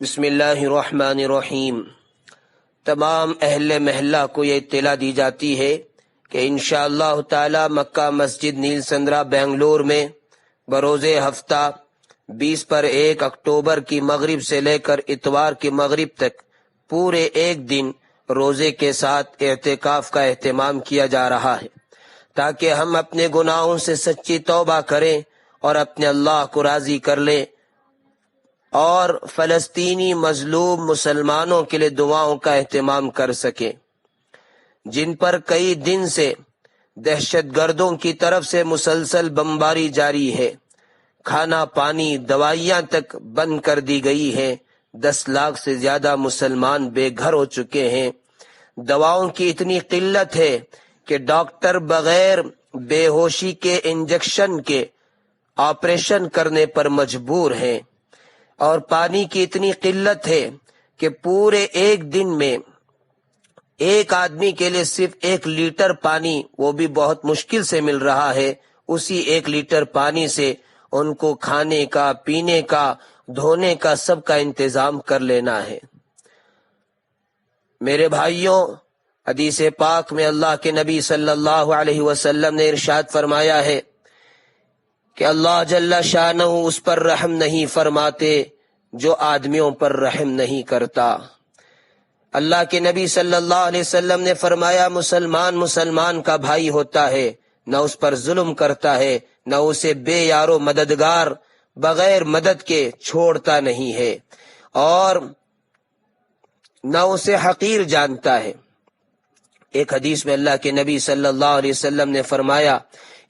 بسم اللہ الرحمن الرحیم۔ تمام اہل محلہ کو یہ اطلاع دی جاتی ہے کہ انشاءاللہ تعالی مکہ مسجد نیل سندرا بنگلور میں بروز ہفتہ 20 پر 1 اکتوبر کی مغرب سے لے کر اتوار کی مغرب تک پورے ایک دن روزے کے ساتھ اعتکاف کا اہتمام کیا جا رہا ہے، تاکہ ہم اپنے گناہوں سے سچی توبہ کریں اور اپنے اللہ کو راضی کر لیں، اور فلسطینی مظلوم مسلمانوں کے لیے دعاؤں کا اہتمام کر سکیں، جن پر کئی دن سے دہشت گردوں کی طرف سے مسلسل بمباری جاری ہے۔ کھانا پانی دوائیاں تک بند کر دی گئی ہیں۔ 10 لاکھ سے زیادہ مسلمان بے گھر ہو چکے ہیں۔ دواؤں کی اتنی قلت ہے کہ ڈاکٹر بغیر بے ہوشی کے انجیکشن کے آپریشن کرنے پر مجبور ہیں، اور پانی کی اتنی قلت ہے کہ پورے ایک دن میں ایک آدمی کے لیے صرف 1 لیٹر پانی، وہ بھی بہت مشکل سے مل رہا ہے۔ اسی 1 لیٹر پانی سے ان کو کھانے کا، پینے کا، دھونے کا سب کا انتظام کر لینا ہے۔ میرے بھائیوں، حدیث پاک میں اللہ کے نبی صلی اللہ علیہ وسلم نے ارشاد فرمایا ہے کہ اللہ جل شانہ اس پر رحم نہیں فرماتے جو آدمیوں پر رحم نہیں کرتا۔ اللہ کے نبی صلی اللہ علیہ وسلم نے فرمایا، مسلمان کا بھائی ہوتا ہے، نہ اس پر ظلم کرتا ہے، نہ اسے بے یار و مددگار بغیر مدد کے چھوڑتا نہیں ہے، اور نہ اسے حقیر جانتا ہے۔ ایک حدیث میں اللہ کے نبی صلی اللہ علیہ وسلم نے فرمایا،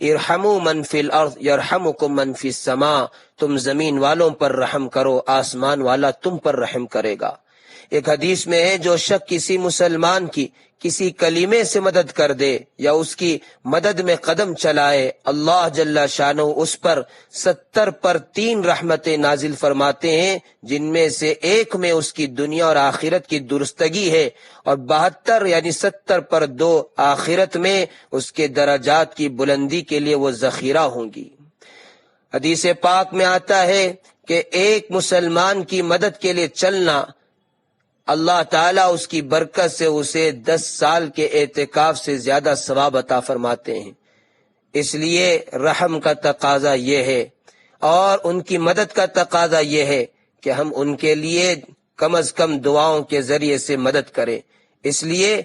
ارحموا من فی الارض یرحمکم من فی السماء، تم زمین والوں پر رحم کرو، آسمان والا تم پر رحم کرے گا۔ ایک حدیث میں ہے، جو شخص کسی مسلمان کی کسی کلمے سے مدد کر دے یا اس کی مدد میں قدم چلائے، اللہ جل شانہ اس پر 70 پر 3 رحمتیں نازل فرماتے ہیں، جن میں سے ایک میں اس کی دنیا اور آخرت کی درستگی ہے، اور 72 یعنی 70 پر 2 آخرت میں اس کے درجات کی بلندی کے لیے وہ ذخیرہ ہوں گی۔ حدیث پاک میں آتا ہے کہ ایک مسلمان کی مدد کے لیے چلنا، اللہ تعالیٰ اس کی برکت سے اسے 10 سال کے اعتکاف سے زیادہ ثواب عطا فرماتے ہیں۔ اس لیے رحم کا تقاضا یہ ہے، اور ان کی مدد کا تقاضا یہ ہے کہ ہم ان کے لیے کم از کم دعاؤں کے ذریعے سے مدد کریں۔ اس لیے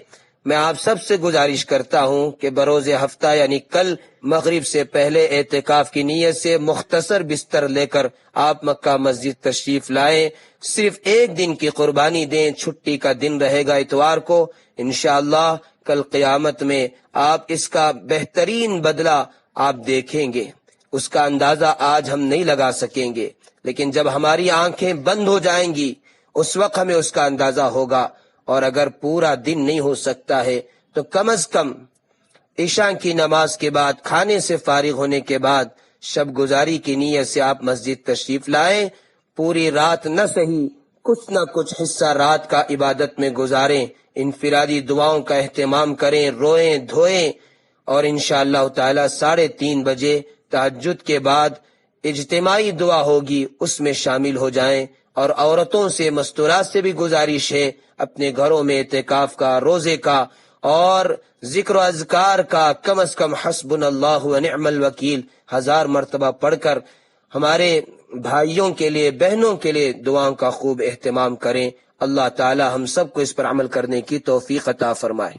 میں آپ سب سے گزارش کرتا ہوں کہ بروز ہفتہ یعنی کل مغرب سے پہلے اعتکاف کی نیت سے مختصر بستر لے کر آپ مکہ مسجد تشریف لائیں، صرف ایک دن کی قربانی دیں۔ چھٹی کا دن رہے گا اتوار کو، انشاءاللہ کل قیامت میں آپ اس کا بہترین بدلہ آپ دیکھیں گے۔ اس کا اندازہ آج ہم نہیں لگا سکیں گے، لیکن جب ہماری آنکھیں بند ہو جائیں گی اس وقت ہمیں اس کا اندازہ ہوگا۔ اور اگر پورا دن نہیں ہو سکتا ہے تو کم از کم عشاء کی نماز کے بعد، کھانے سے فارغ ہونے کے بعد شب گزاری کی نیت سے آپ مسجد تشریف لائیں۔ پوری رات نہ سہی، کچھ نہ کچھ حصہ رات کا عبادت میں گزاریں، انفرادی دعاؤں کا اہتمام کریں، روئیں دھوئیں، اور انشاءاللہ تعالی 3:30 بجے تہجد کے بعد اجتماعی دعا ہوگی، اس میں شامل ہو جائیں۔ اور عورتوں سے، مستورات سے بھی گزارش ہے، اپنے گھروں میں اعتکاف کا، روزے کا اور ذکر و اذکار کا کم از کم حسبنا اللہ و نعم الوکیل 1000 مرتبہ پڑھ کر ہمارے بھائیوں کے لیے، بہنوں کے لیے دعاؤں کا خوب اہتمام کریں۔ اللہ تعالی ہم سب کو اس پر عمل کرنے کی توفیق عطا فرمائے۔